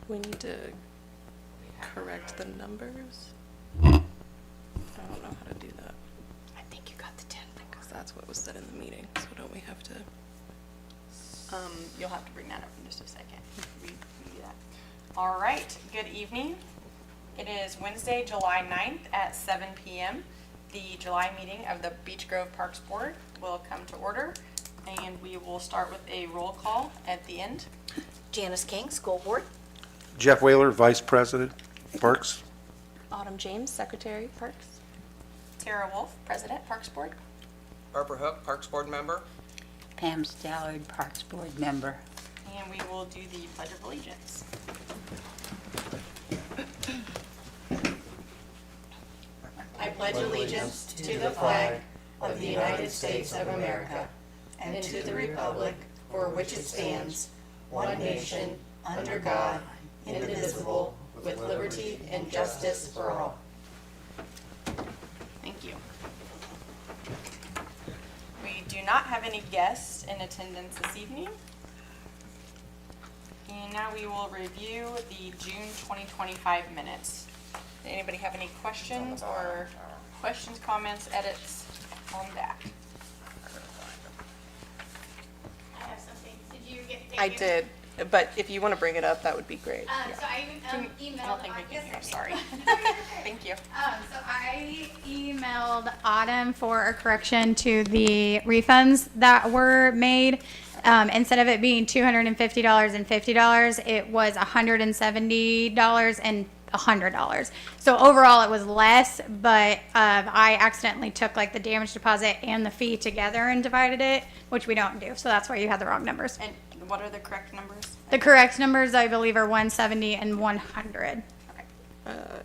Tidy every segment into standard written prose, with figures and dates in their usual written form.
We need to correct the numbers. I don't know how to do that, I think you got the 10 fingers. because that's what was said in the meeting, so don't we have to? You'll have to bring that up in just a second. We can do that. All right, good evening. It is Wednesday, July 9th at 7 p.m. The July meeting of the Beech Grove Parks Board will come to order, and we will start with a roll call at the end. Janice King, School Board. Jeff Whaler, Vice President, Parks. Autumn James, Secretary, Parks. Tara Wolf, President, Parks Board. Barbara Hook, Parks Board Member. Pam Stallard, Parks Board Member. And we will do the Pledge of Allegiance. I pledge allegiance to the flag of the United States of America and to the republic for which it stands, one nation, under God, indivisible, with liberty and justice for all. Thank you. We do not have any guests in attendance this evening. And now we will review the June 2025 minutes. Did anybody have any questions, comments, edits on that? I have something. Did you get? I did, but if you want to bring it up, that would be great. So I emailed. I don't think we can hear, sorry. Thank you. So I emailed Autumn for a correction to the refunds that were made. Instead of it being $250 and $50, it was $170 and $100. So overall, it was less, but I accidentally took like the damage deposit and the fee together and divided it, which we don't do. So that's why you had the wrong numbers. And what are the correct numbers? The correct numbers, I believe, are 170 and 100.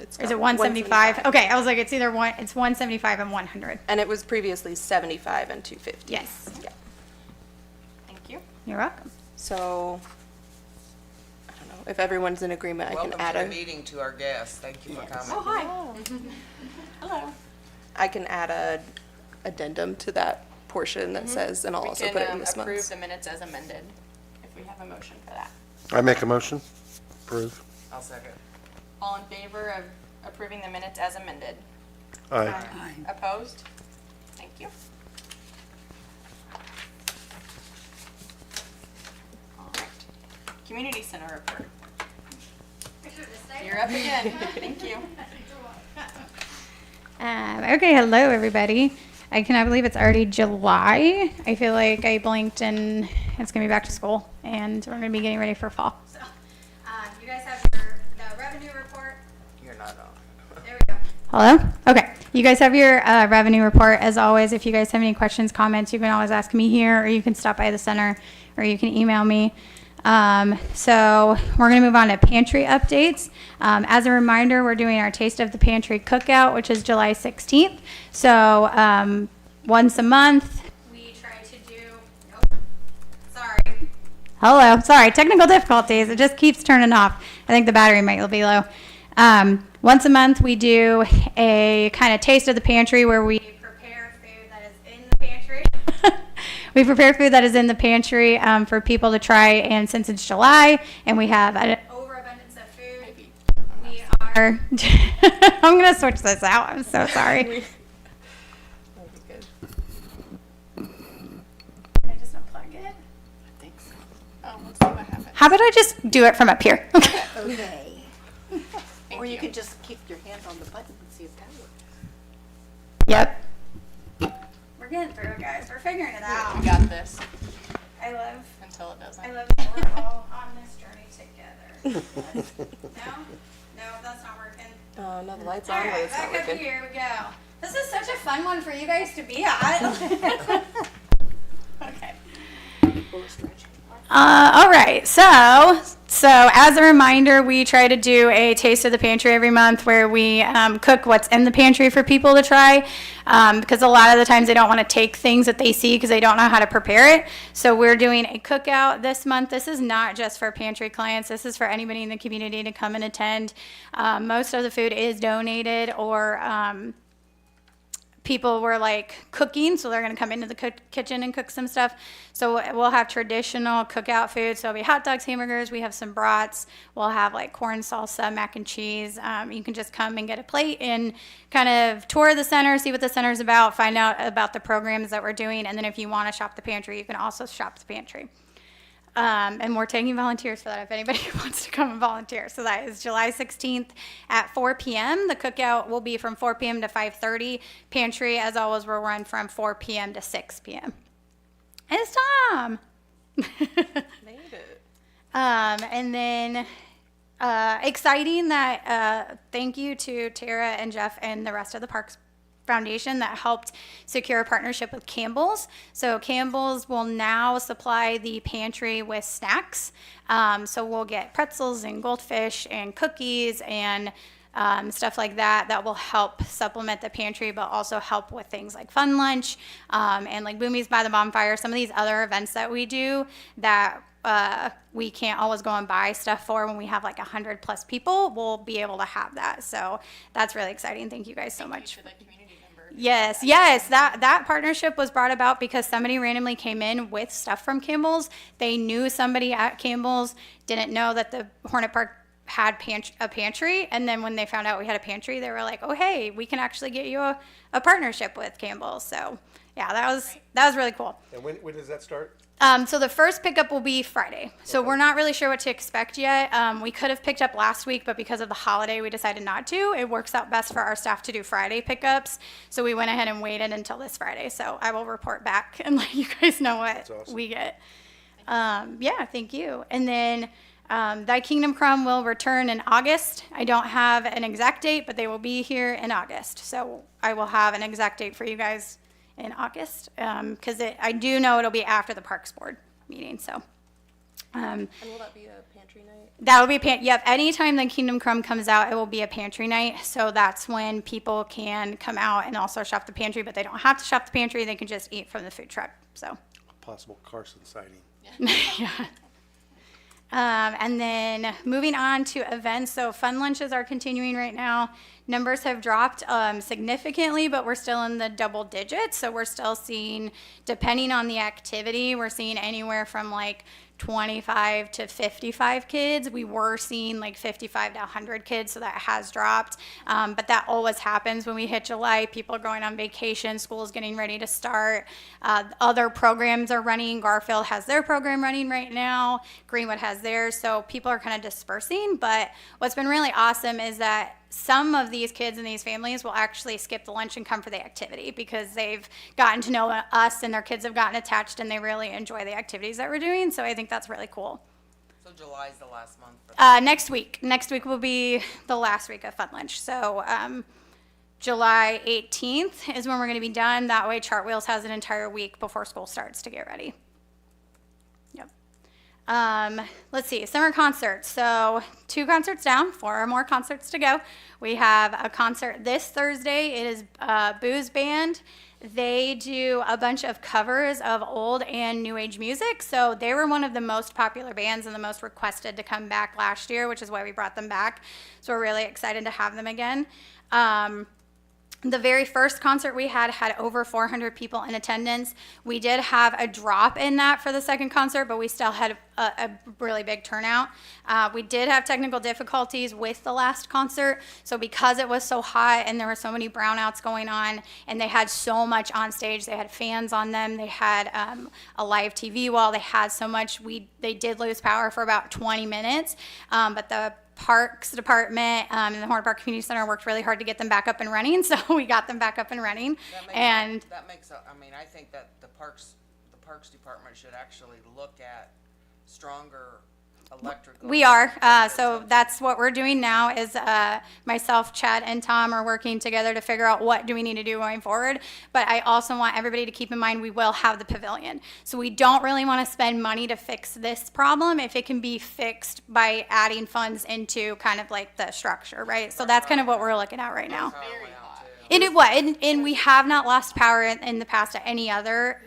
It's Is got it 175? Okay, I was like, it's either one. It's 175 and 100. And it was previously 75 and 250. Yes. Yeah. Thank you. You're welcome. So, I don't know, if everyone's in agreement, I can Welcome add to the a, meeting to our guests. Thank you for coming. Oh, hi. Hello. I can add a addendum to that portion that says, and I'll also put it in this We can approve month's. the minutes as amended, if we have a motion for that. I make a motion. Approve. I'll second. All in favor of approving the minutes as amended? Aye. Opposed? Thank you. All right. Community Center report. You're up again. Thank you. Okay, hello everybody. I cannot believe it's already July. I feel like I blinked and it's gonna be back to school, and we're gonna be getting ready for fall. So, you guys have the revenue report. You're not on. There we go. Hello? Okay. You guys have your revenue report. As always, if you guys have any questions, comments, you can always ask me here, or you can stop by the center, or you can email me. So we're going to move on to pantry updates. As a reminder, we're doing our Taste of the Pantry cookout, which is July 16th. So once a month, we try to do, nope, sorry. Hello, sorry, technical difficulties. It just keeps turning off. I think the battery might be low. Once a month, we do a kind of Taste of the Pantry where we prepare food that is in the pantry. We prepare food that is in the pantry for people to try, and since it's July and we have an overabundance of food, we are. I'm going to switch this out. I'm so sorry. That'd be good. Can I just unplug it? I think so. Oh, let's see what happens. How about I just do it from up here? Okay. Thank Or you you. could just keep your hand on the button and see if that works. Yep. We're getting through it, guys. We're figuring it out. We got this I love until it doesn't. that we're all on this journey together. No, that's not working. Oh, no, the light's All on, but right, it's not back up working. here we go. This is such a fun one for you guys to be at. Okay. All right, so as a reminder, we try to do a Taste of the Pantry every month where we cook what's in the pantry for people to try, because a lot of the times they don't want to take things that they see because they don't know how to prepare it. So we're doing a cookout this month. This is not just for pantry clients. This is for anybody in the community to come and attend. Most of the food is donated or people were like cooking, so they're going to come into the kitchen and cook some stuff. So we'll have traditional cookout food. So it'll be hot dogs, hamburgers. We have some brats. We'll have like corn salsa, mac and cheese. You can just come and get a plate and kind of tour the center, see what the center's about, find out about the programs that we're doing. And then if you want to shop the pantry, you can also shop the pantry. And we're taking volunteers for that if anybody wants to come and volunteer. So that is July 16th at 4 p.m. The cookout will be from 4 p.m. to 5:30. Pantry, as always, will run from 4 p.m. to 6 p.m. It's Tom. Made it. And then exciting that thank you to Tara and Jeff and the rest of the Parks Foundation that helped secure a partnership with Campbell's. So Campbell's will now supply the pantry with snacks. So we'll get pretzels and goldfish and cookies and stuff like that that will help supplement the pantry, but also help with things like Fun Lunch and like Boomies by the Bonfire, some of these other events that we do that we can't always go and buy stuff for when we have like 100+ people. We'll be able to have that. So that's really exciting. Thank you guys so much. For the community member. Yes, that partnership was brought about because somebody randomly came in with stuff from Campbell's. They knew somebody at Campbell's, didn't know that the Hornet Park had a pantry, and then when they found out we had a pantry, they were like, oh hey, we can actually get you a partnership with Campbell's. So yeah, that was really cool. And when does that start? So the first pickup will be Friday. So we're not really sure what to expect yet. We could have picked up last week, but because of the holiday, we decided not to. It works out best for our staff to do Friday pickups. So we went ahead and waited until this Friday. So I will report back and let you guys know what That's awesome. we get. Yeah, thank you. And then Thy Kingdom Come will return in August. I don't have an exact date, but they will be here in August. So I will have an exact date for you guys in August, because I do know it'll be after the Parks Board meeting. So And will that be a pantry night? that will be yep. Anytime the Kingdom Come comes out, it will be a pantry night. So that's when people can come out and also shop the pantry, but they don't have to shop the pantry. They can just eat from the food truck. So. Possible Carson sighting. Yeah. And then moving on to events. So Fun Lunches are continuing right now. Numbers have dropped significantly, but we're still in the double digits. So we're still seeing, depending on the activity, we're seeing anywhere from like 25 to 55 kids. We were seeing like 55 to 100 kids, so that has dropped. But that always happens when we hit July. People are going on vacation, school's getting ready to start. Other programs are running. Garfield has their program running right now. Greenwood has theirs. So people are kind of dispersing. But what's been really awesome is that some of these kids and these families will actually skip the lunch and come for the activity because they've gotten to know us and their kids have gotten attached and they really enjoy the activities that we're doing. So I think that's really cool. So July's the last month for that. Next week will be the last week of Fun Lunch. So July 18th is when we're going to be done. That way Chartwheels has an entire week before school starts to get ready. Yep. Let's see, summer concerts. So 2 concerts down, 4 more concerts to go. We have a concert this Thursday. It is Booze Band. They do a bunch of covers of old and new age music. So they were one of the most popular bands and the most requested to come back last year, which is why we brought them back. So we're really excited to have them again. The very first concert we had over 400 people in attendance. We did have a drop in that for the second concert, but we still had a really big turnout. We did have technical difficulties with the last concert. So because it was so hot and there were so many brownouts going on and they had so much on stage, they had fans on them, they had a live TV wall, they had so much, they did lose power for about 20 minutes. But the Parks Department and the Hornet Park Community Center worked really hard to get them back up and running, so we got them back up and running. I think that the Parks Department should actually look at stronger electrical. We are, so that's what we're doing now is myself, Chad, and Tom are working together to figure out what do we need to do going forward. But I also want everybody to keep in mind we will have the pavilion. So we don't really want to spend money to fix this problem if it can be fixed by adding funds into kind of like the structure, right? So that's kind of what we're looking at right now. And we have not lost power in the past at any other.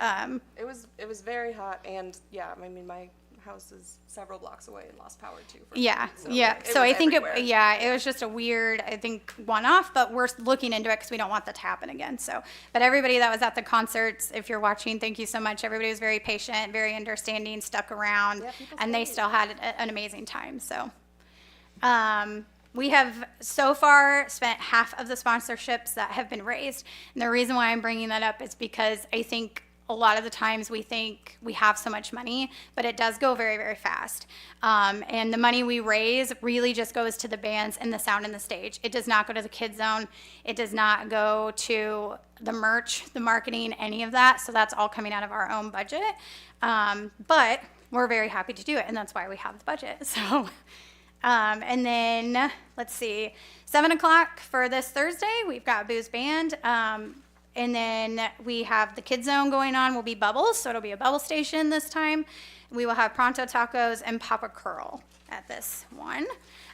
It was very hot, and yeah, I mean my house is several blocks away and lost power too. For Yeah, so yeah. it So was I think everywhere. it was just a weird, I think, one-off, but we're looking into it because we don't want that to happen again. So, but everybody that was at the concerts, if you're watching, thank you so much. Everybody was very patient, very understanding, stuck around, and they still had an amazing time. So, we have so far spent half of the sponsorships that have been raised. And the reason why I'm bringing that up is because I think a lot of the times we think we have so much money, but it does go very, very fast. And the money we raise really just goes to the bands and the sound and the stage. It does not go to the Kids Zone. It does not go to the merch, the marketing, any of that. So that's all coming out of our own budget. But we're very happy to do it, and that's why we have the budget. So, and then let's see, 7 o'clock for this Thursday, we've got Booze Band. And then we have the Kids Zone going on, will be Bubbles, so it'll be a bubble station this time. We will have Pronto Tacos and Papa Curl at this one.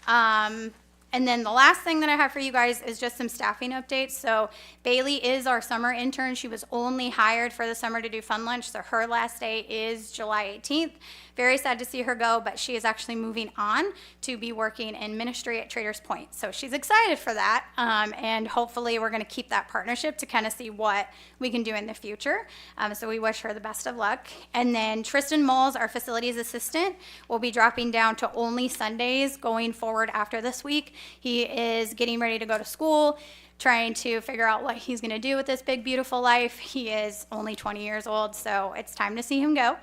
And then the last thing that I have for you guys is just some staffing updates. So Bailey is our summer intern. She was only hired for the summer to do Fun Lunch, so her last day is July 18th. Very sad to see her go, but she is actually moving on to be working in ministry at Traders Point. So she's excited for that, and hopefully we're going to keep that partnership to kind of see what we can do in the future. So we wish her the best of luck. And then Tristan Moles, our facilities assistant, will be dropping down to only Sundays going forward after this week. He is getting ready to go to school, trying to figure out what he's going to do with this big, beautiful life. He is only 20 years old, so it's time to see him go.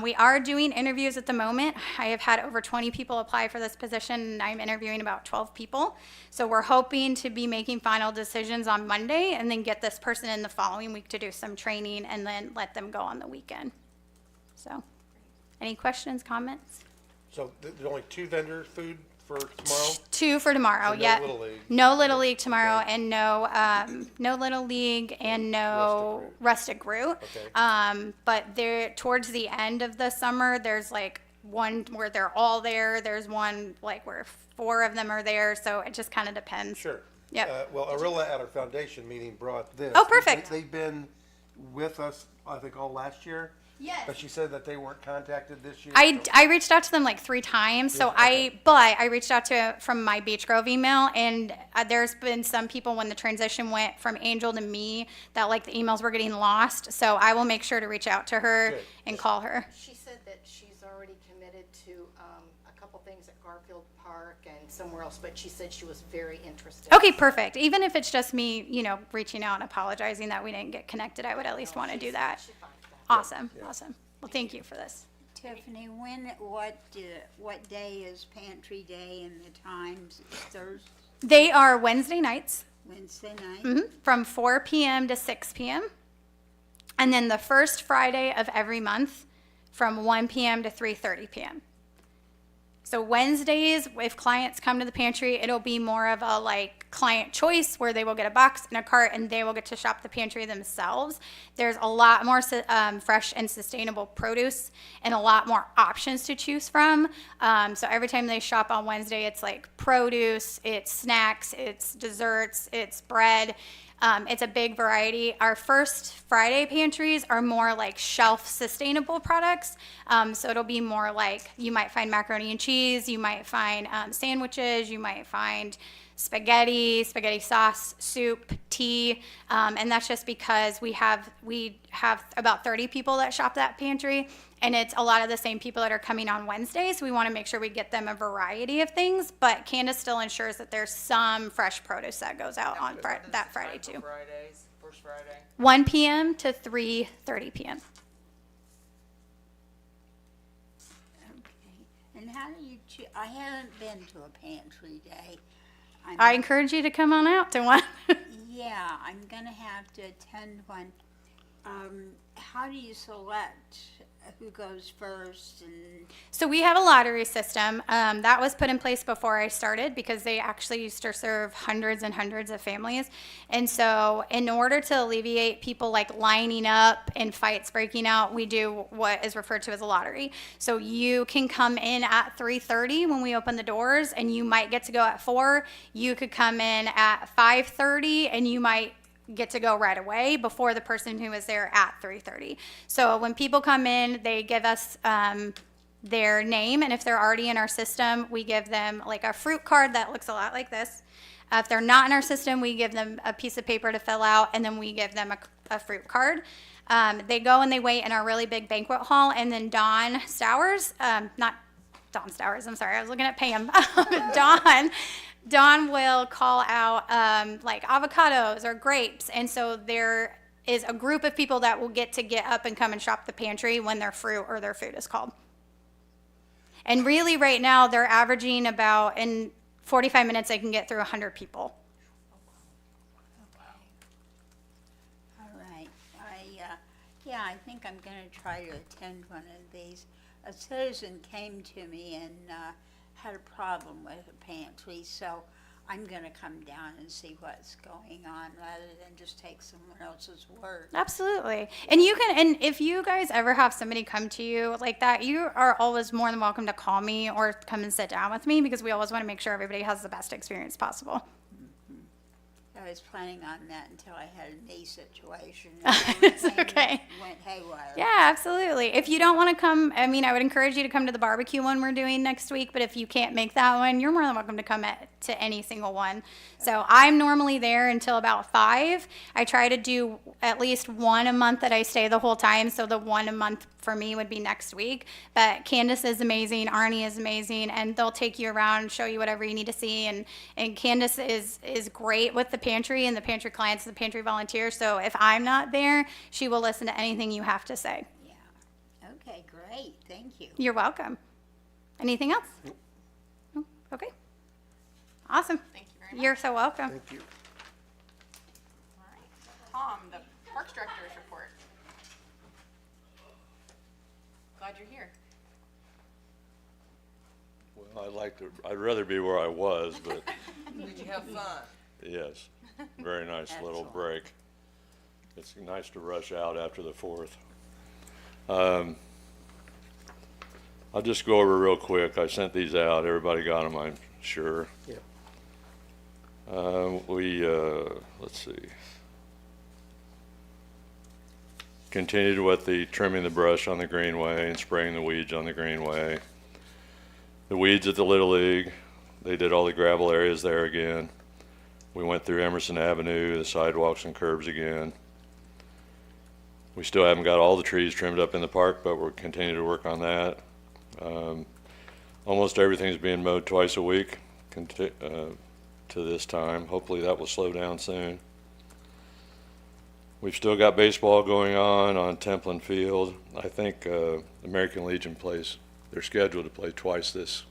We are doing interviews at the moment. I have had over 20 people apply for this position, and I'm interviewing about 12 people. So we're hoping to be making final decisions on Monday and then get this person in the following week to do some training and then let them go on the weekend. So, any questions, comments? So there's only 2 vendor food for tomorrow? 2 for tomorrow, So no yeah. Little League. No Little League tomorrow, and no Little League and no Rustic Root. Okay. But there, towards the end of the summer, there's like one where they're all there. There's one like where 4 of them are there. So it just kind of depends. Sure. Yep. Well, Arilla at our foundation meeting brought this. Oh, perfect. They've been with us, I think, all last year. Yes. But she said that they weren't contacted this year. I reached out to them like 3 times. So I reached out to from my Beech Grove email, and there's been some people when the transition went from Angel to me that like the emails were getting lost. So I will make sure to reach out to her Good. and call her. She said that she's already committed to a couple things at Garfield Park and somewhere else, but she said she was very interested. Okay, perfect. Even if it's just me, reaching out and apologizing that we didn't get connected, I would at least want to do that. She's fine with that. Awesome. Well, thank you for this. Tiffany, what day is Pantry Day and the times? Thursday, They are Wednesday nights Wednesday night? from 4 p.m. to 6 p.m. And then the first Friday of every month from 1 p.m. to 3:30 p.m. So Wednesdays, if clients come to the pantry, it'll be more of a like client choice where they will get a box and a cart and they will get to shop the pantry themselves. There's a lot more fresh and sustainable produce and a lot more options to choose from. So every time they shop on Wednesday, it's like produce, it's snacks, it's desserts, it's bread. It's a big variety. Our first Friday pantries are more like shelf sustainable products. So it'll be more like you might find macaroni and cheese, you might find sandwiches, you might find spaghetti sauce, soup, tea, and that's just because we have about 30 people that shop that pantry, and it's a lot of the same people that are coming on Wednesdays. So we want to make sure we get them a variety of things, but Candace still ensures that there's some fresh produce that goes out on What is that the Friday time for too. Fridays, first Friday. 1 p.m. to 3:30 p.m. Okay. And how do you I haven't been to a pantry day. I encourage you to come on out to one. Yeah, I'm gonna have to attend one. How do you select who goes first and? So we have a lottery system that was put in place before I started because they actually used to serve hundreds and hundreds of families. And so in order to alleviate people like lining up and fights breaking out, we do what is referred to as a lottery. So you can come in at 3:30 when we open the doors, and you might get to go at 4. You could come in at 5:30 and you might get to go right away before the person who was there at 3:30. So when people come in, they give us their name, and if they're already in our system, we give them like a fruit card that looks a lot like this. If they're not in our system, we give them a piece of paper to fill out, and then we give them a fruit card. They go and they wait in our really big banquet hall, and then Dawn Stowers, not Dawn Stowers, I'm sorry, I was looking at Pam. Dawn will call out like avocados or grapes, and so there is a group of people that will get up and come and shop the pantry when their fruit or their food is called. And really, right now, they're averaging about, in 45 minutes, they can get through 100 people. All right. Yeah, I think I'm gonna try to attend one of these. A citizen came to me and, had a problem with a pantry, so I'm gonna come down and see what's going on rather than just take someone else's word. Absolutely. And you can, and if you guys ever have somebody come to you like that, you are always more than welcome to call me or come and sit down with me, because we always want to make sure everybody has the best experience possible. I was planning on that until I had a knee situation. It's Everything okay. Went haywire. Yeah, absolutely. If you don't want to come, I mean, I would encourage you to come to the barbecue one we're doing next week, but if you can't make that one, you're more than welcome to come to any single one. So I'm normally there until about 5. I try to do at least one a month that I stay the whole time, so the one a month for me would be next week. But Candace is amazing, Arnie is amazing, and they'll take you around, show you whatever you need to see. And Candace is great with the pantry and the pantry clients and the pantry volunteers. So if I'm not there, she will listen to anything you have to say. Yeah. Okay, great. Thank you. You're welcome. Anything else? No? Okay. Awesome. Thank you very much. You're so welcome. Thank you. All right. Tom, the Parks Director's report. Glad you're here. Well, I'd rather be where I was, but Did you have fun? yes, very nice little break. It's nice to rush out after the 4th. I'll just go over real quick. I sent these out. Everybody got them, I'm sure. Yeah. Let's see. Continued with the trimming the brush on the greenway and spraying the weeds on the greenway. The weeds at the Little League, they did all the gravel areas there again. We went through Emerson Avenue, the sidewalks and curbs again. We still haven't got all the trees trimmed up in the park, but we're continuing to work on that. Almost everything's being mowed twice a week to this time. Hopefully that will slow down soon. We've still got baseball going on Templin Field. I think American Legion plays, they're scheduled to play twice this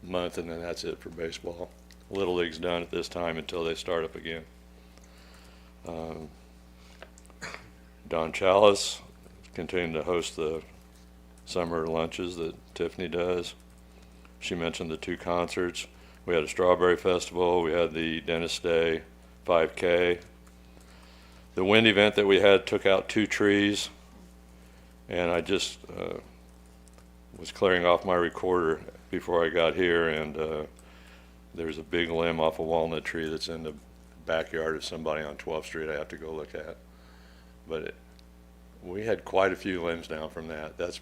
month, and then that's it for baseball. Little League's done at this time until they start up again. Don Chalice continuing to host the summer lunches that Tiffany does. She mentioned the 2 concerts. We had a Strawberry Festival. We had the Dentist Day 5K. The wind event that we had took out 2 trees, and I just was clearing off my recorder before I got here, and there's a big limb off a walnut tree that's in the backyard of somebody on 12th Street I have to go look at. But we had quite a few limbs down from that. That's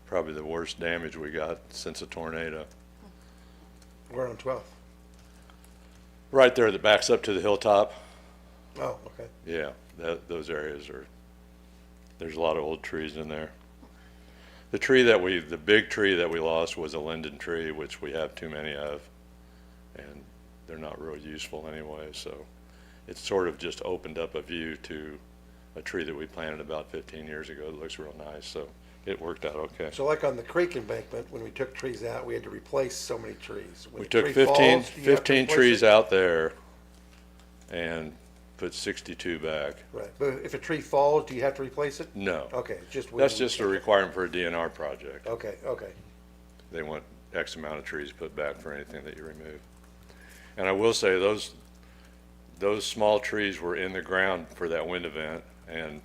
probably the worst damage we got since a tornado. We're on 12th. Right there that backs up to the hilltop. Oh, okay. Yeah, those areas there's a lot of old trees in there. The big tree that we lost was a linden tree, which we have too many of, and they're not real useful anyway, so it sort of just opened up a view to a tree that we planted about 15 years ago that looks real nice, so it worked out okay. So like on the creek embankment, when we took trees out, we had to replace so many trees. When We a took tree 15 falls, do you have to 15 replace trees it? out there and put 62 back. Right, but if a tree falls, do you have to replace it? No. Okay, just. That's just a requirement for a DNR project. Okay, okay. They want X amount of trees put back for anything that you remove. And I will say those small trees were in the ground for that wind event, and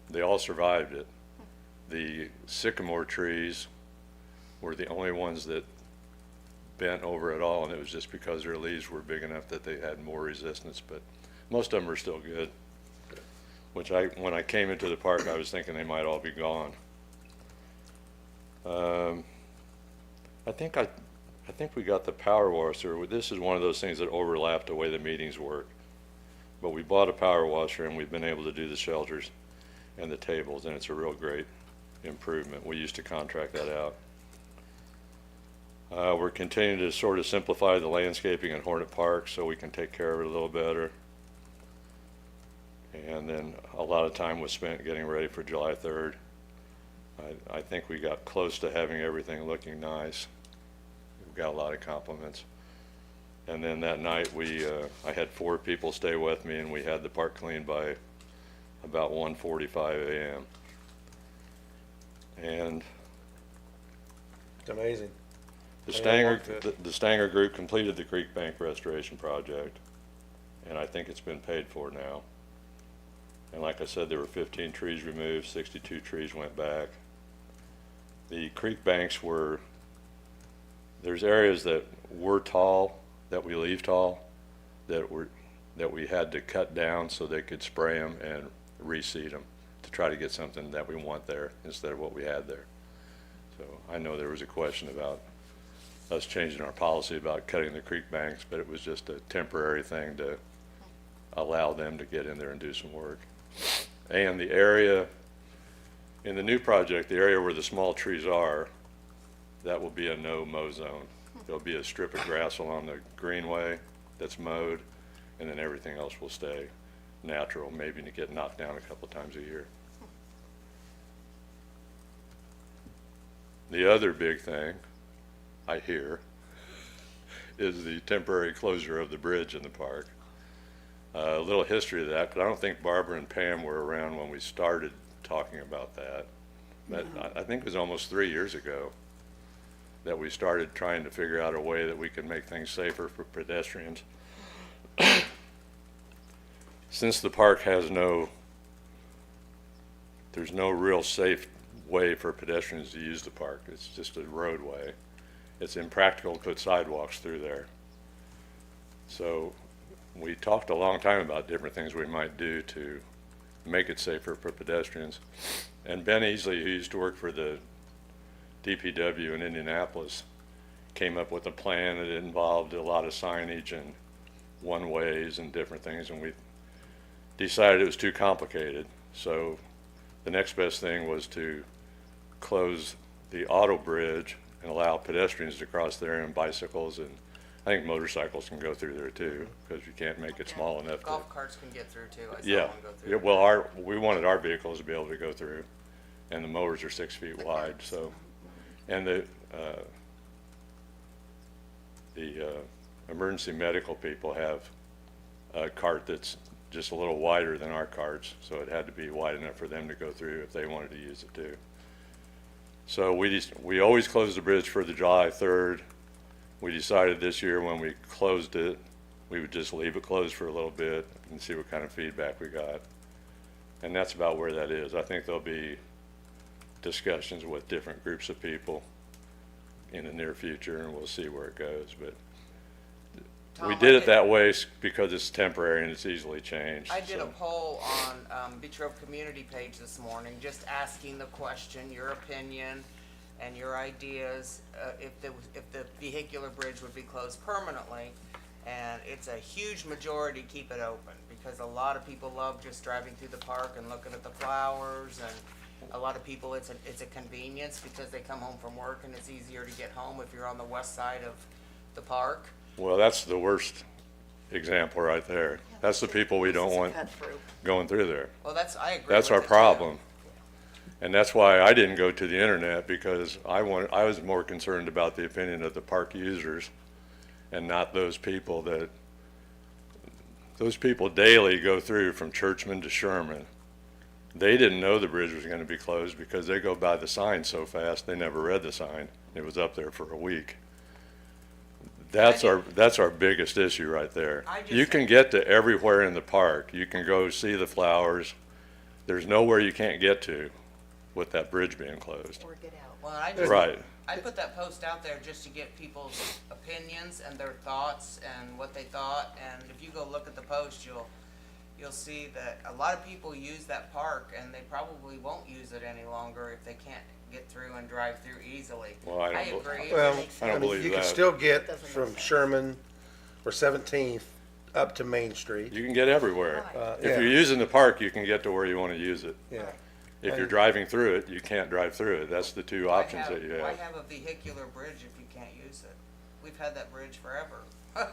they all survived it. The sycamore trees were the only ones that bent over at all, and it was just because their leaves were big enough that they had more resistance, but most of them are still good. Which when I came into the park, I was thinking they might all be gone. I think we got the power washer. This is one of those things that overlapped the way the meetings work. But we bought a power washer and we've been able to do the shelters and the tables, and it's a real great improvement. We used to contract that out. We're continuing to sort of simplify the landscaping at Hornet Park so we can take care of it a little better. And then a lot of time was spent getting ready for July 3rd. I think we got close to having everything looking nice. We've got a lot of compliments. And then that night I had 4 people stay with me, and we had the park cleaned by about 1:45 a.m. And It's amazing. the Yeah, I Stanger, walked it. the Stanger group completed the Creek Bank restoration project, and I think it's been paid for now. And like I said, there were 15 trees removed, 62 trees went back. The creek banks there's areas that were tall, that we leave tall, that we had to cut down so they could spray them and reseed them to try to get something that we want there instead of what we had there. So I know there was a question about us changing our policy about cutting the creek banks, but it was just a temporary thing to allow them to get in there and do some work. And the area, in the new project, the area where the small trees are, that will be a no-mow zone. There'll be a strip of grass along the greenway that's mowed, and then everything else will stay natural, maybe to get knocked down a couple times a year. The other big thing, I hear, is the temporary closure of the bridge in the park. A little history of that, because I don't think Barbara and Pam were around when we started talking about that. But I think it was almost 3 years ago that we started trying to figure out a way that we could make things safer for pedestrians. Since the park has there's no real safe way for pedestrians to use the park. It's just a roadway. It's impractical to put sidewalks through there. So we talked a long time about different things we might do to make it safer for pedestrians. And Ben Easley, who used to work for the DPW in Indianapolis, came up with a plan that involved a lot of signage and one-ways and different things, and we decided it was too complicated. So the next best thing was to close the auto bridge and allow pedestrians to cross there, and bicycles, and I think motorcycles can go through there too, because you can't make it small enough to. Golf carts can get through too. I saw Yeah, one go through. yeah, well, we wanted our vehicles to be able to go through, and the mowers are 6 feet wide, so. And the emergency medical people have a cart that's just a little wider than our carts, so it had to be wide enough for them to go through if they wanted to use it too. So we always close the bridge for the July 3rd. We decided this year when we closed it, we would just leave it closed for a little bit and see what kind of feedback we got. And that's about where that is. I think there'll be discussions with different groups of people in the near future, and we'll see where it goes. But Tom, we I did it did- that way because it's temporary and it's easily changed. I did a so. poll on Beach Grove community page this morning, just asking the question, your opinion and your ideas, if the vehicular bridge would be closed permanently. And it's a huge majority keep it open, because a lot of people love just driving through the park and looking at the flowers, and a lot of people, it's a convenience because they come home from work and it's easier to get home if you're on the west side of the park. Well, that's the worst example right there. That's the people we don't want going through there. Well, I agree That's with our it, too. problem. And that's why I didn't go to the internet, because I was more concerned about the opinion of the park users and not those people daily go through from Churchman to Sherman. They didn't know the bridge was going to be closed because they go by the sign so fast, they never read the sign. It was up there for a week. That's our biggest issue right there. You can get to everywhere in the park. You can go see the flowers. There's nowhere you can't get to with that bridge being closed. Or get out. Well, I put that post out there just to get people's opinions and their thoughts and what they thought. And if you go look at the post, you'll see that a lot of people use that park, and they probably won't use it any longer if they can't get through and drive through easily. Well, I don't bel- agree. Well, I don't believe you can that. still get Doesn't make from sense. Sherman or 17th up to Main Street. You can get everywhere. If yeah. you're using the park, you can get to where you want to use it. Yeah. If you're And- driving through it, you can't drive through it. That's the two Why options that you Why have. have a vehicular bridge if you can't use it? We've had that bridge forever. Well,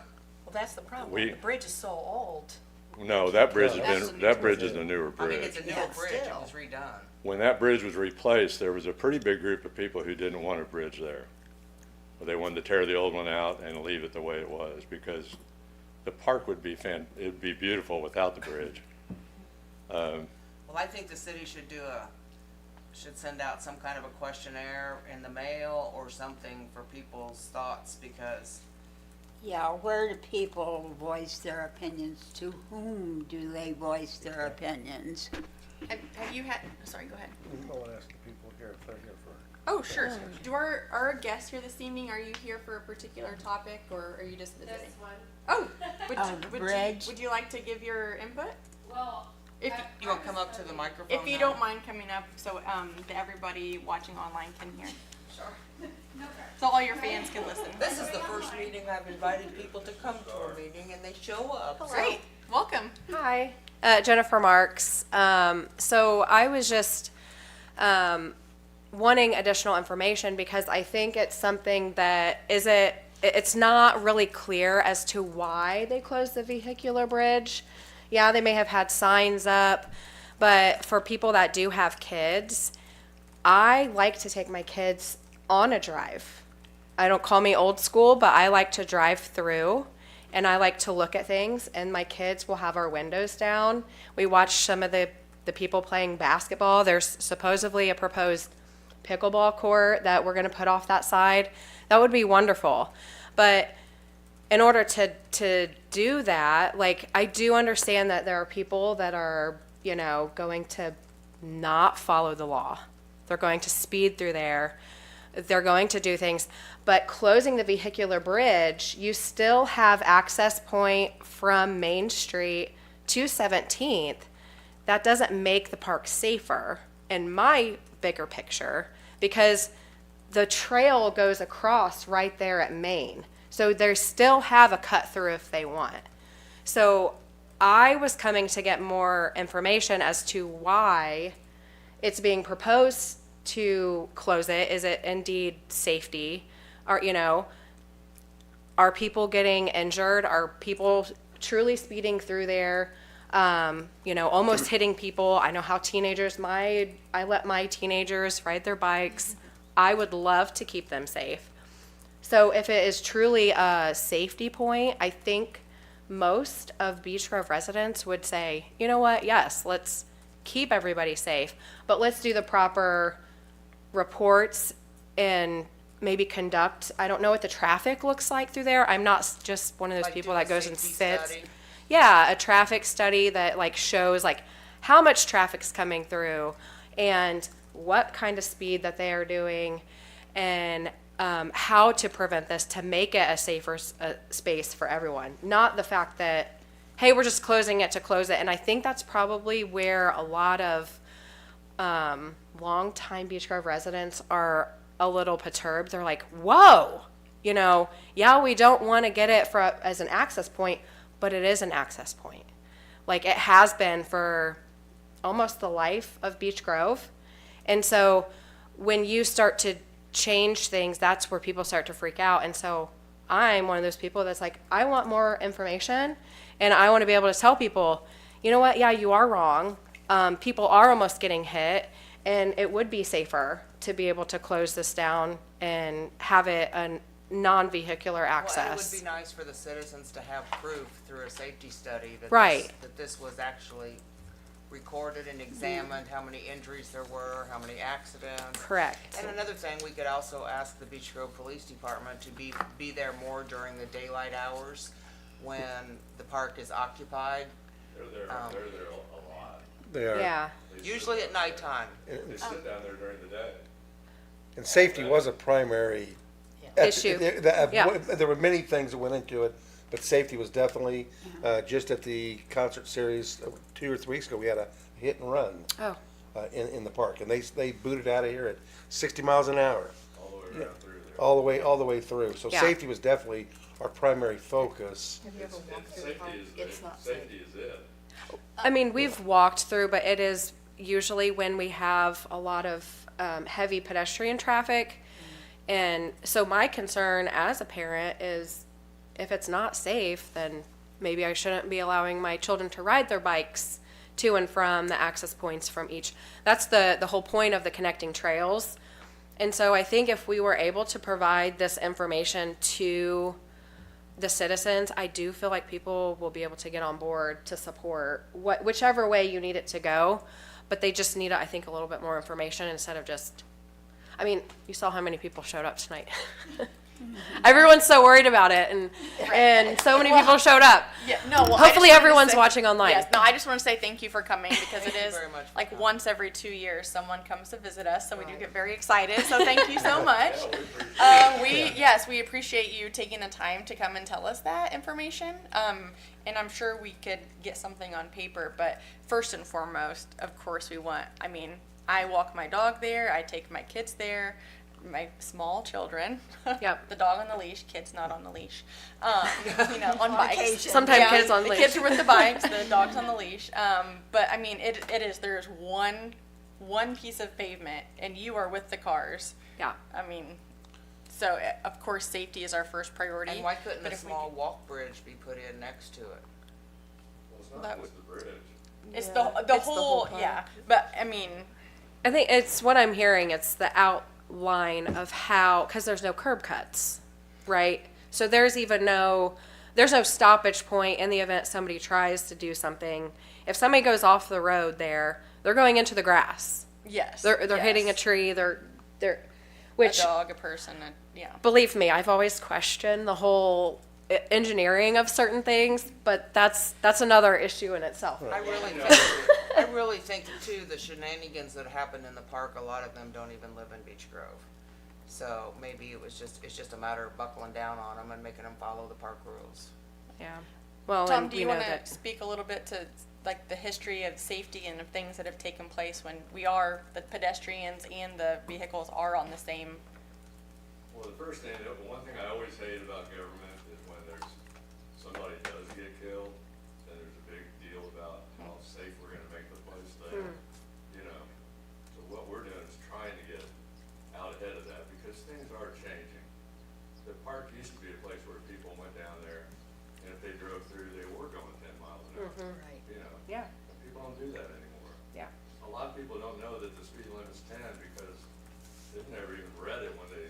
that's the problem. We- The bridge is so old. No, that bridge No, has been, that bridge is a newer I mean, it's bridge. a newer Yeah, bridge, it still. was redone. When that bridge was replaced, there was a pretty big group of people who didn't want a bridge there. They wanted to tear the old one out and leave it the way it was because the park would be it'd be beautiful without the bridge. Well, I think the city should send out some kind of a questionnaire in the mail or something for people's thoughts, because Yeah, where do people voice their opinions? To whom do they voice their opinions? Have you had, sorry, go ahead. I want to ask the people here if they're here for. Oh, sure. Do our guests here this evening, are you here for a particular topic or are you just visiting? This one. Oh, would, Oh, the would, bridge. would you like to give your input? Well, If, you wanna come up to the microphone if you now? don't mind coming up so that everybody watching online can hear. sure. No problem. So all your fans can listen. This is the first meeting I've invited people to come to a meeting and they show up. so- Great. Welcome. Hi, Jennifer Marks. So I was just wanting additional information because I think it's something that it's not really clear as to why they closed the vehicular bridge. Yeah, they may have had signs up, but for people that do have kids, I like to take my kids on a drive. I don't call me old school, but I like to drive through and I like to look at things, and my kids will have our windows down. We watch some of the people playing basketball. There's supposedly a proposed pickleball court that we're going to put off that side. That would be wonderful. But in order to do that, like, I do understand that there are people that are, going to not follow the law. They're going to speed through there. They're going to do things. But closing the vehicular bridge, you still have access point from Main Street to 17th. That doesn't make the park safer in my bigger picture, because the trail goes across right there at Main. So they still have a cut through if they want. So I was coming to get more information as to why it's being proposed to close it. Is it indeed safety? Or, are people getting injured? Are people truly speeding through there? Almost hitting people. I know how teenagers, I let my teenagers ride their bikes. I would love to keep them safe. So if it is truly a safety point, I think most of Beech Grove residents would say, you know what, yes, let's keep everybody safe, but let's do the proper reports and maybe conduct, I don't know what the traffic looks like through there. I'm not just one of those Like people do a that goes and safety sits. study? Yeah, a traffic study that shows how much traffic's coming through and what kind of speed that they are doing, and how to prevent this to make it a safer space for everyone. Not the fact that, hey, we're just closing it to close it. And I think that's probably where a lot of longtime Beech Grove residents are a little perturbed. They're like, whoa, yeah, we don't want to get it as an access point, but it is an access point. Like it has been for almost the life of Beech Grove. And so when you start to change things, that's where people start to freak out. And so I'm one of those people that's like, I want more information, and I want to be able to tell people, you know what, yeah, you are wrong. People are almost getting hit, and it would be safer to be able to close this down and have it a non-vehicular access. Well, it would be nice for the citizens to have proof through a safety study that Right. that this was actually recorded and examined, how many injuries there were, how many accidents. Correct. And another thing, we could also ask the Beech Grove Police Department to be there more during the daylight hours when the park is occupied, They're there a lot. They are. Yeah. usually at nighttime. They sit down there during the day. And safety was a primary. Issue. Yeah. There were many things that went into it, but safety was definitely, just at the concert series 2 or 3 weeks ago, we had a hit and run. Oh, in the park. And they booted out of here at 60 miles an hour, All the way around through there. all the way through. So Yeah. safety was definitely our primary focus. Have you ever walked through the Safety park? is, It's not safe. safety is it. I mean, we've walked through, but it is usually when we have a lot of heavy pedestrian traffic. And so my concern as a parent is if it's not safe, then maybe I shouldn't be allowing my children to ride their bikes to and from the access points from each. That's the whole point of the connecting trails. And so I think if we were able to provide this information to the citizens, I do feel like people will be able to get on board to support whichever way you need it to go. But they just need, I think, a little bit more information instead of just, I mean, you saw how many people showed up tonight. Everyone's so worried about it, and so many people showed up. Yeah, no, well, I just Hopefully wanted to everyone's say- watching online. Yes, no, I just want to say thank you for coming because it Thank you is very much for like coming. once every 2 years someone comes to visit us, so we do get very excited. So thank you so much. We appreciate you taking the time to come and tell us that information. And I'm sure we could get something on paper, but first and foremost, of course, I walk my dog there, I take my kids there, my small children. Yep. The dog on the leash, kids not on the leash. On bikes. occasion. Sometimes Yeah, kids on the leash. kids are with the bikes, the dog's on the leash. But I mean, there's one piece of pavement and you are with the cars. Yeah. I mean, so of course, safety is our first priority. And why couldn't but a if we small could- walk bridge be put in next to it? Well, it's not That just the bridge. It's Yeah, the it's the whole whole, park. yeah, but I mean, I think it's what I'm hearing. It's the outline of how, because there's no curb cuts, right? So there's no stoppage point in the event somebody tries to do something. If somebody goes off the road there, they're going into the grass. yes. They're hitting a yes. tree. Which, a dog, a person, yeah. believe me, I've always questioned the whole engineering of certain things, but that's another issue in itself. I really think too, the shenanigans that happened in the park, a lot of them don't even live in Beech Grove. So maybe it's just a matter of buckling down on them and making them follow the park rules. Yeah. Well, Tom, and do we you know want to that. speak a little bit to like the history of safety and of things that have taken place when the pedestrians and the vehicles are on the same? Well, the first thing, the one thing I always hate about government is when somebody does get killed, then there's a big deal about how safe we're gonna make the place there. So what we're doing is trying to get out ahead of that because things are changing. The park used to be a place where people went down there and if they drove through, they were going 10 miles an hour. Right. Yeah. People don't do that anymore. Yeah. A lot of people don't know that the speed limit's 10 because they've never even read it when they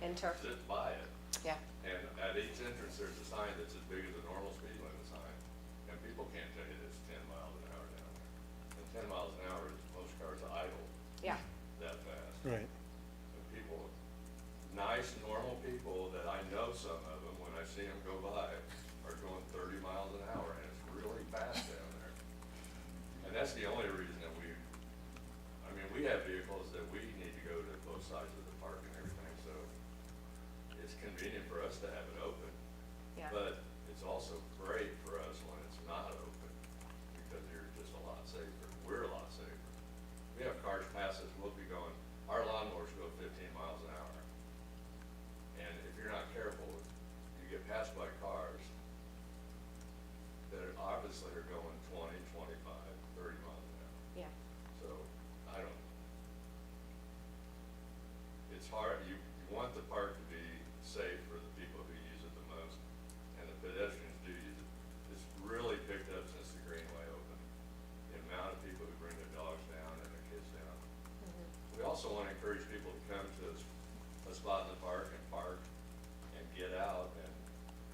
Enter. sit by it. Yeah. And at each entrance, there's a sign that's as big as a normal speed limit sign. And people can't tell you it's 10 miles an hour down there. And 10 miles an hour, most cars idle Yeah. that fast. Right. And people, nice, normal people that I know some of them, when I see them go by, are going 30 miles an hour and it's really fast down there. And that's the only reason that we have vehicles that we need to go to both sides of the park and everything, so it's convenient for us to have it open. Yeah. But it's also great for us when it's not open, because you're just a lot safer. We're a lot safer. We have cars pass us, we'll be going, our lawnmowers go 15 miles an hour. And if you're not careful, you get passed by cars that obviously are going 20, 25, 30 miles an hour. Yeah. So, it's hard, you want the park to be safe for the people who use it the most, and the pedestrians do use it. It's really picked up since the Greenway opened, the amount of people who bring their dogs down and their kids down. We also want to encourage people to come to a spot in the park and get out and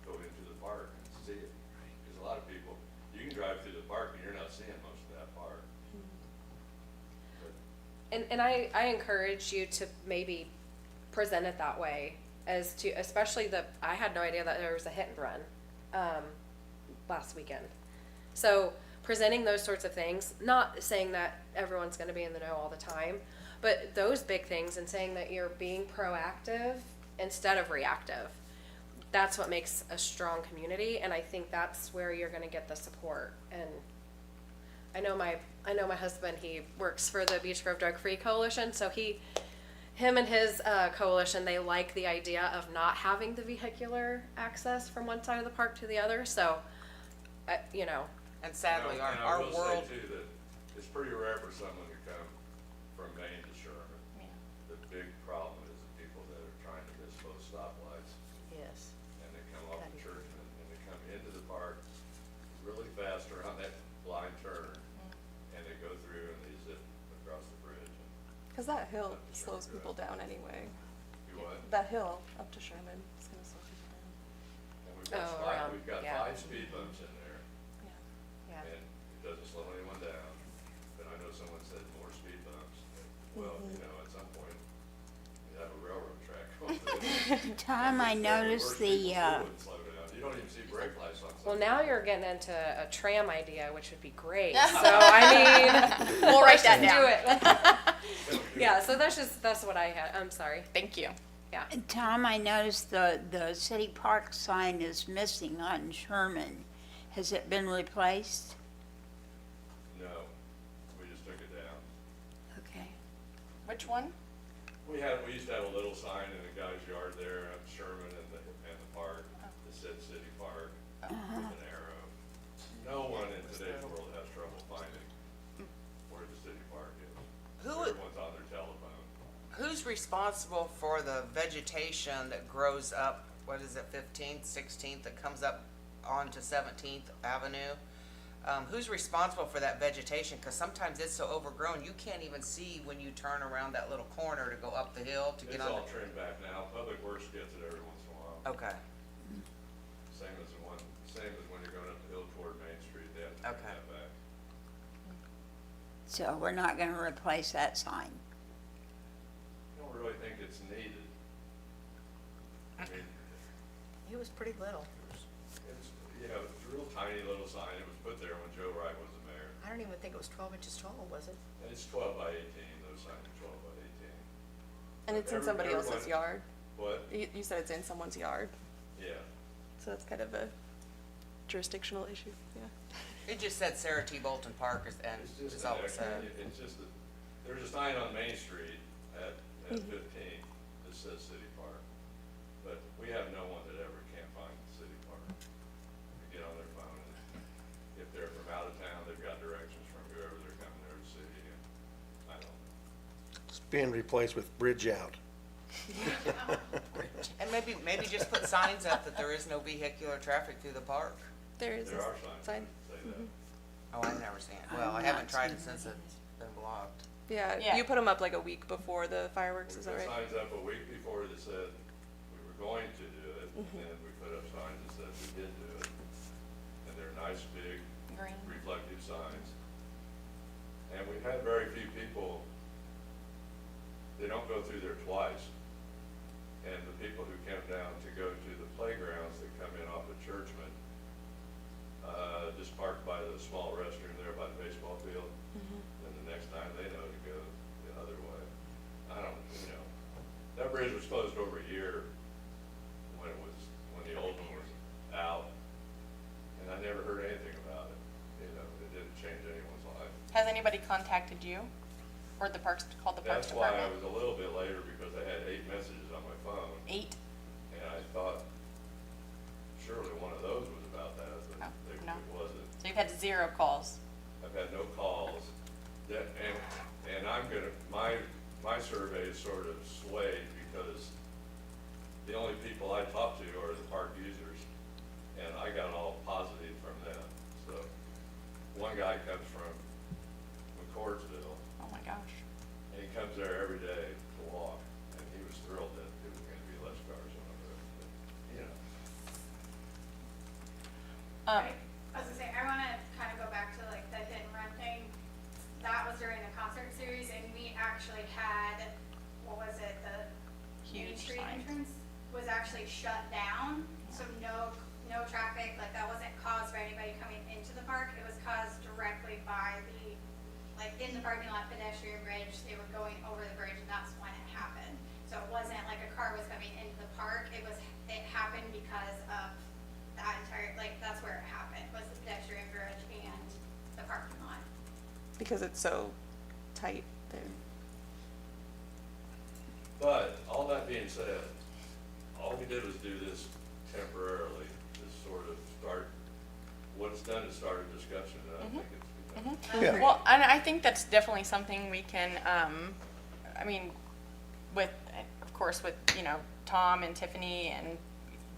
go into the park and see it. Because a lot of people, you can drive through the park and you're not seeing most of that park. But And I encourage you to maybe present it that way as to, especially I had no idea that there was a hit and run, last weekend. So presenting those sorts of things, not saying that everyone's gonna be in the know all the time, but those big things and saying that you're being proactive instead of reactive. That's what makes a strong community, and I think that's where you're gonna get the support. And I know my husband, he works for the Beech Grove Drug Free Coalition, so him and his coalition, they like the idea of not having the vehicular access from one side of the park to the other, so, you know, And sadly, And I our will world, say too, that it's pretty rare for someone to come from Maine to Sherman. The big problem is the people that are trying to miss both stoplights, Yes. and they come off the Churchman, and they come into the park really fast around that blind turn, and they go through and they zip across the bridge. Because that hill slows people down anyway. Do what? That hill up to Sherman is going to slow people down. And we've got yeah. 5 speed bumps in there, yeah. and it doesn't slow anyone down. But I know someone said more speed bumps. Well, you know, at some point, you have a railroad track going through. Tom, I noticed the, Slow down. You don't even see brake lights on some. Well, now you're getting into a tram idea, which would be great, so, I mean. We'll write that let's down. Do it. Yeah, so that's what I had, I'm sorry, Thank you. yeah. Tom, I noticed the city park sign is missing on Sherman. Has it been replaced? No, we just took it down. Okay. Which one? We used to have a little sign in the guy's yard there at Sherman and the park that said City Park with an arrow. No one in today's world has trouble finding where the city park is. Who- Everyone's on their telephone. who's responsible for the vegetation that grows up, what is it, 15th, 16th, that comes up onto 17th Avenue? Who's responsible for that vegetation? Because sometimes it's so overgrown, you can't even see when you turn around that little corner to go up the hill to It's get on all the. trimmed back now. Public Works gets it every once in a while. Okay, Same as when you're going up the hill toward Main Street, they have to trim Okay. that back. So we're not gonna replace that sign? I don't really think it's needed. I mean, It was pretty little. it's, you know, it's a real tiny little sign. It was put there when Joe Wright was the mayor. I don't even think it was 12 inches tall, was it? And it's 12 by 18, those signs are 12 by 18. And it's in somebody else's yard. What? You said it's in someone's yard, Yeah. so that's kind of a jurisdictional issue, yeah. it just said Sarah T. Bolton Park and It's just is an all it extra, said. it's just that, there's a sign on Main Street at 15 that says City Park. But we have no one that ever can't find City Park. They get on their phone, and if they're from out of town, they've got directions from whoever they're coming there to see, and I don't know. It's being replaced with Bridge Out. And maybe just put signs up that there is no vehicular traffic through the park. There is There a are signs sign. that say that. Oh, I've never seen it. Well, I I've haven't not tried seen it since it's been blocked. Yeah, Yeah. you put them up like a week before the fireworks, We is that put right? signs up a week before that said we were going to do it, and then we put up signs that said we did do it. And they're nice, big, Green. reflective signs. And we've had very few people, they don't go through there twice. And the people who come down to go to the playgrounds that come in off of Churchman, just park by the small restroom there by the baseball field. And the next time they know to go the other way. I don't, you know, that bridge was closed over a year when the old one was out. And I never heard anything about it. You know, it didn't change anyone's life. Has anybody contacted you? Or the parks, called the parks That's why I department? was a little bit later, because I had 8 messages on my phone. 8? And I thought, surely one of those was about that, but Oh, it no. wasn't. So you've had 0 calls. I've had no calls. And I'm gonna, my survey is sort of swayed, because the only people I talk to are the park users, and I got all positive from them. So, one guy comes from McCordsville, Oh my gosh. and he comes there every day to walk, and he was thrilled that it was gonna be less cars on the road, but, you know. Right. I was gonna say, I wanna kind of go back to like the hit and run thing. That was during the concert series, and we actually had, what was it, the Main Huge Street signs. entrance was actually shut down, so no traffic, like that wasn't caused by anybody coming into the park, it was caused directly by the, like in the parking lot pedestrian bridge, they were going over the bridge, and that's when it happened. So it wasn't like a car was coming into the park, it happened because of that entire, like, that's where it happened, was the pedestrian bridge and the parking lot. because it's so tight there. But, all that being said, all we did was do this temporarily, to sort of start, what it's done is start a discussion, and I think it's. Yeah. Well, and I think that's definitely something we can, I mean, with, of course, with, you know, Tom and Tiffany and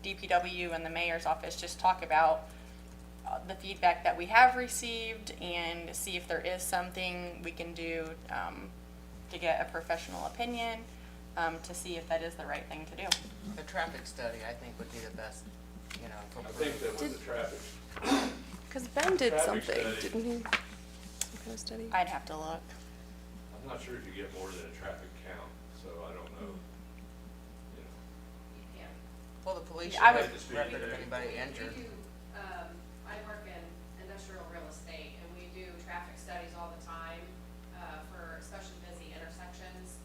DPW and the mayor's office, just talk about the feedback that we have received and see if there is something we can do to get a professional opinion, to see if that is the right thing to do. The traffic study, I think, would be the best, you know, for. I think that with the traffic, Because Ben did Traffic something, study. didn't he? Some kind of study? I'd have to look. I'm not sure if you get more than a traffic count, so I don't know. You know, Well, the police Yeah, I should would- have the record of anybody injured. I work in industrial real estate, and we do traffic studies all the time, for especially busy intersections.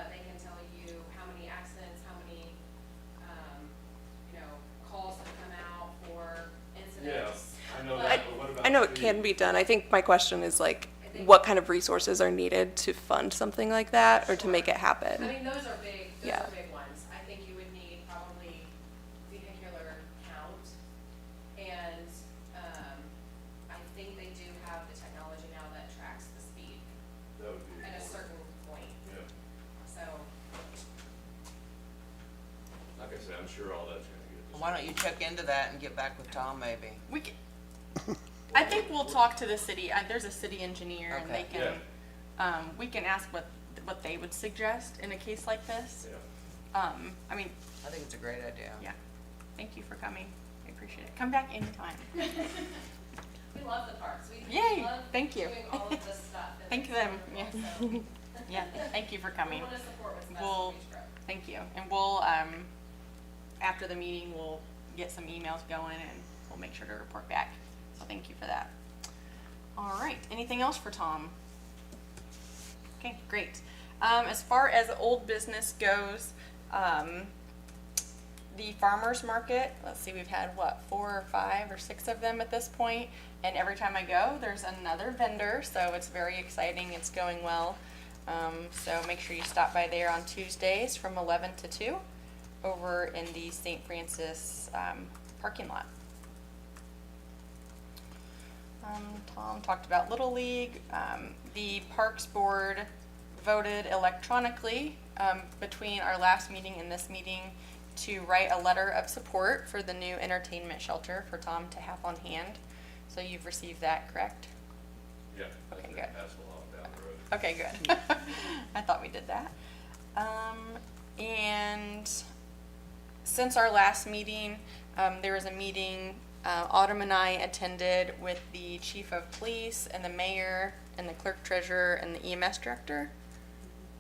They can tell you how many accidents, how many, calls have come out for incidents. I know I, that, but what about? I know it speed? can be done. I think my question is like, what kind of resources are needed to fund something like that or to make it happen? I mean, those are big Yeah. ones. I think you would need probably vehicular count, and, I think they do have the technology now that tracks the speed That would be. at a important. certain point, Yeah, so. like I said, I'm sure all that's gonna get. Why don't you check into that and get back with Tom, maybe? We can, I think we'll talk to the city. There's a city engineer, and they Okay. can, we can ask what they would suggest in a case like this. Yeah. I mean, I think it's a great idea. yeah. Thank you for coming. I appreciate it. Come back anytime. We love the parks. We Yay, love thank you. doing all of this stuff. and Thank it's them, wonderful, yeah. so Yeah, thank you for We coming. want to support what's best We'll, for Beach Grove. thank you. And we'll, after the meeting, we'll get some emails going and we'll make sure to report back. So thank you for that. All right, anything else for Tom? Okay, great. As far as old business goes, the farmer's market, let's see, we've had what, 4 or 5 or 6 of them at this point, and every time I go, there's another vendor, so it's very exciting, it's going well. So make sure you stop by there on Tuesdays from 11 to 2 over in the St. Francis parking lot. Tom talked about Little League. The Parks Board voted electronically between our last meeting and this meeting to write a letter of support for the new entertainment shelter for Tom to have on hand. So you've received that, correct? Yeah. that's Okay, been good. passed along down the road. Okay, good. I thought we did that. And since our last meeting, there was a meeting Autumn and I attended with the chief of police and the mayor and the clerk treasurer and the EMS director.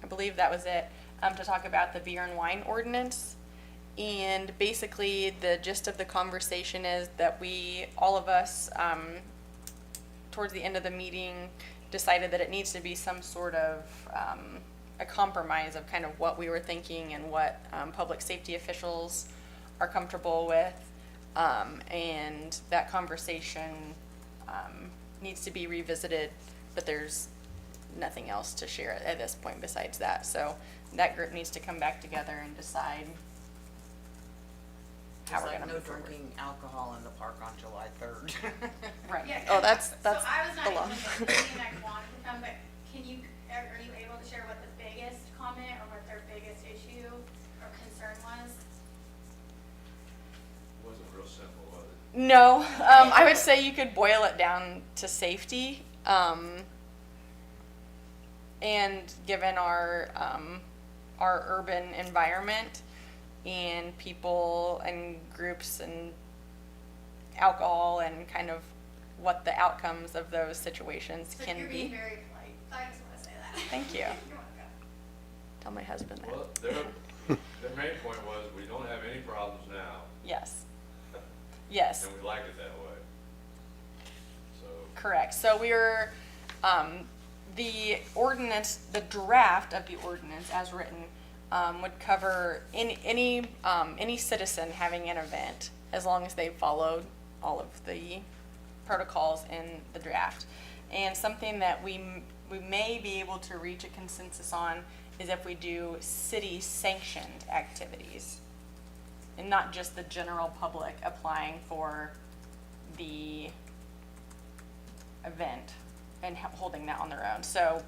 I believe that was it, to talk about the beer and wine ordinance. And basically, the gist of the conversation is that all of us, towards the end of the meeting, decided that it needs to be some sort of a compromise of kind of what we were thinking and what public safety officials are comfortable with. And that conversation needs to be revisited, but there's nothing else to share at this point besides that. So that group needs to come back together and decide how It's we're like gonna no move forward. drinking alcohol in the park on July 3rd. Right. Yeah, Oh, that's So I was the not law. able to, Katie and I wanted to come, but are you able to share what the biggest comment or what their biggest issue or concern was? It wasn't real simple, was it? No, I would say you could boil it down to safety. And given our urban environment and people and groups and alcohol and kind of what the outcomes of those situations So can you're being be. very polite. I just want to say that. Thank you. You're welcome. Tell my husband that. Well, their main point was, we don't have any problems now, Yes. Yes. and we like it that way. So, Correct. So we're, the ordinance, the draft of the ordinance as written, would cover any citizen having an event, as long as they followed all of the protocols in the draft. And something that we may be able to reach a consensus on is if we do city-sanctioned activities. And not just the general public applying for the event and holding that on their own. So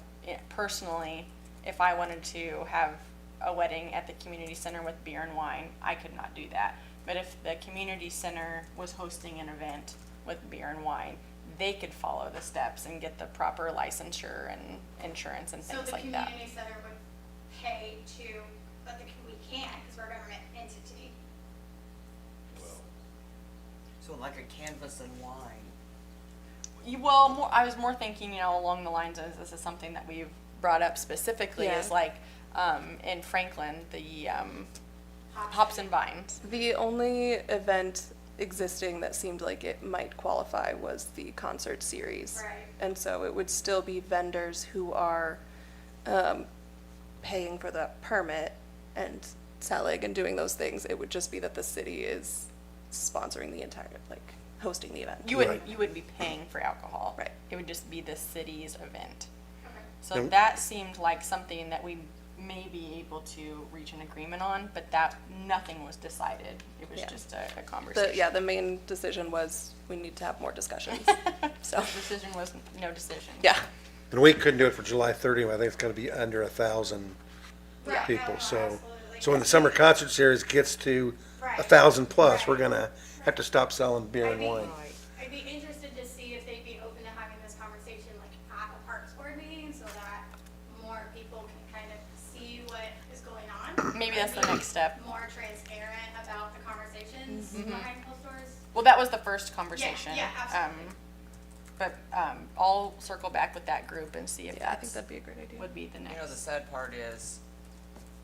personally, if I wanted to have a wedding at the community center with beer and wine, I could not do that. But if the community center was hosting an event with beer and wine, they could follow the steps and get the proper licensure and insurance and So things the like that. community center would pay to, but we can't because we're a government entity. So like a canvas and wine. Well, I was more thinking, along the lines of this is something that we've brought up specifically Yeah. is like in Franklin, the Hops and Vines. The only event existing that seemed like it might qualify was the concert series. Right. And so it would still be vendors who are paying for the permit and selling and doing those things. It would just be that the city is sponsoring the entire, hosting the event. You wouldn't be paying for alcohol. Right. It would just be the city's event. Okay. So And- that seemed like something that we may be able to reach an agreement on, but that nothing was decided. It was Yeah. just a conversation. The main decision was we need to have more discussions. So, The decision was no decision. yeah. And we couldn't do it for July 30th. I think it's gotta be under 1,000 Right. people, No, so. absolutely. So when the summer concert series gets to Right. 1,000 plus, Right. we're gonna have to stop selling beer and I think- wine. I'd be interested to see if they'd be open to having this conversation at a Parks Board meeting so that more people can kind of see what is going on. Maybe that's the And be next step. More transparent about the conversations behind closed doors. Well, that was the first conversation. yeah, absolutely. But I'll circle back with that group and see if Yeah, I think that's, that'd be a great idea. would be the You know, the next. sad part is,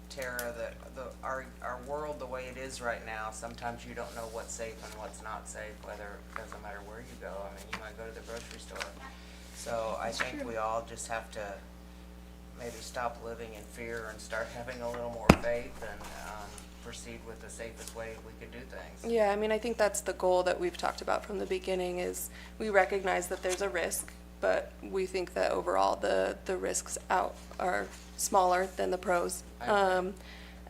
Tara, that our world, the way it is right now, sometimes you don't know what's safe and what's not safe, whether, it doesn't matter where you go. I mean, you might go to the grocery store. So I think we all just have to maybe stop living in fear and start having a little more faith and proceed with the safest way we can do things. Yeah, I mean, I think that's the goal that we've talked about from the beginning is we recognize that there's a risk, but we think that overall the risks out are smaller than the pros. I agree.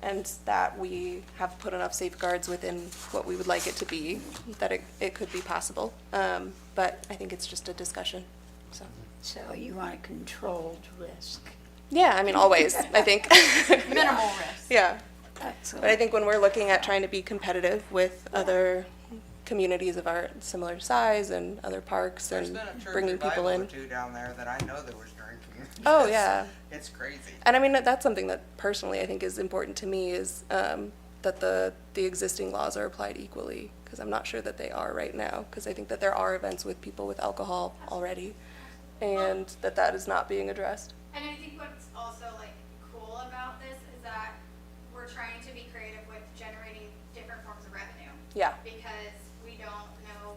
And that we have put enough safeguards within what we would like it to be, that it could be possible. But I think it's just a discussion, so. So you want a controlled risk. Yeah, I mean, always, I think. Minimal risk. Yeah. That's But I think when we're looking at trying to be competitive with other communities of our similar size and other parks There's and been a church bringing people revival or in. two down there that I know there was drinking. Oh, yeah. It's crazy. And I mean, that's something that personally I think is important to me is that the existing laws are applied equally, because I'm not sure that they are right now, because I think that there are events with people with alcohol already, and that is not being addressed. And I think what's also cool about this is that we're trying to be creative with generating different forms of revenue. Yeah. Because we don't know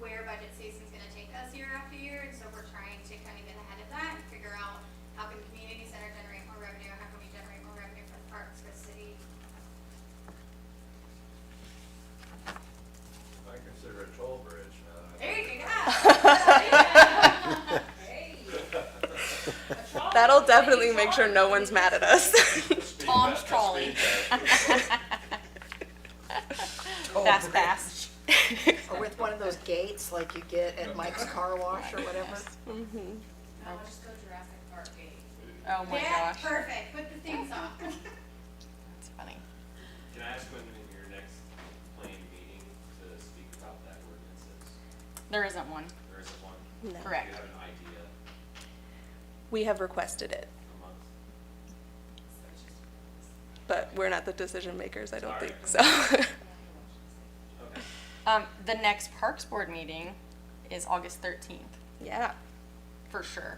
where budget season's gonna take us year after year, and so we're trying to kind of get ahead of that and figure out how can the community center generate more revenue, how can we generate more revenue for the parks, for the city. I consider a toll bridge. There you go. That'll definitely make sure no one's mad at us. Tom's trolley. Fast pass. Or with one of those gates like you get at Mike's Car Wash or whatever. I'll just go Jurassic Park gate. Oh my Yeah, gosh. perfect, put the theme song. That's funny. Can I ask when in your next planned meeting to speak about that ordinance is? There isn't one. There isn't one? No. Do you Correct. have an idea We have requested it, a month? but we're not the decision makers, I don't Sorry. think, so. Okay. The next Parks Board meeting is August 13th, Yeah. for sure.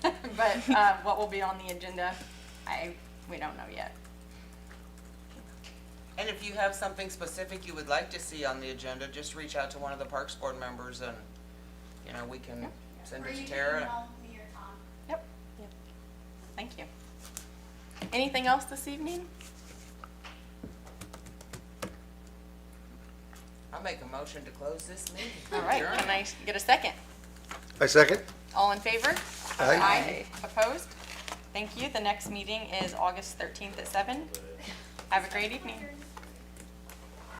But what will be on the agenda, we don't know yet. And if you have something specific you would like to see on the agenda, just reach out to one of the Parks Board members and, we can send Or it you to can Tara. email me or Tom. Yep. Thank you. Anything else this evening? I'll make a motion to close this meeting. All right, Adjourn. can I get a second? I second. All in favor? Aye. Opposed? Thank you. The next meeting is August 13th at 7. Have a great evening.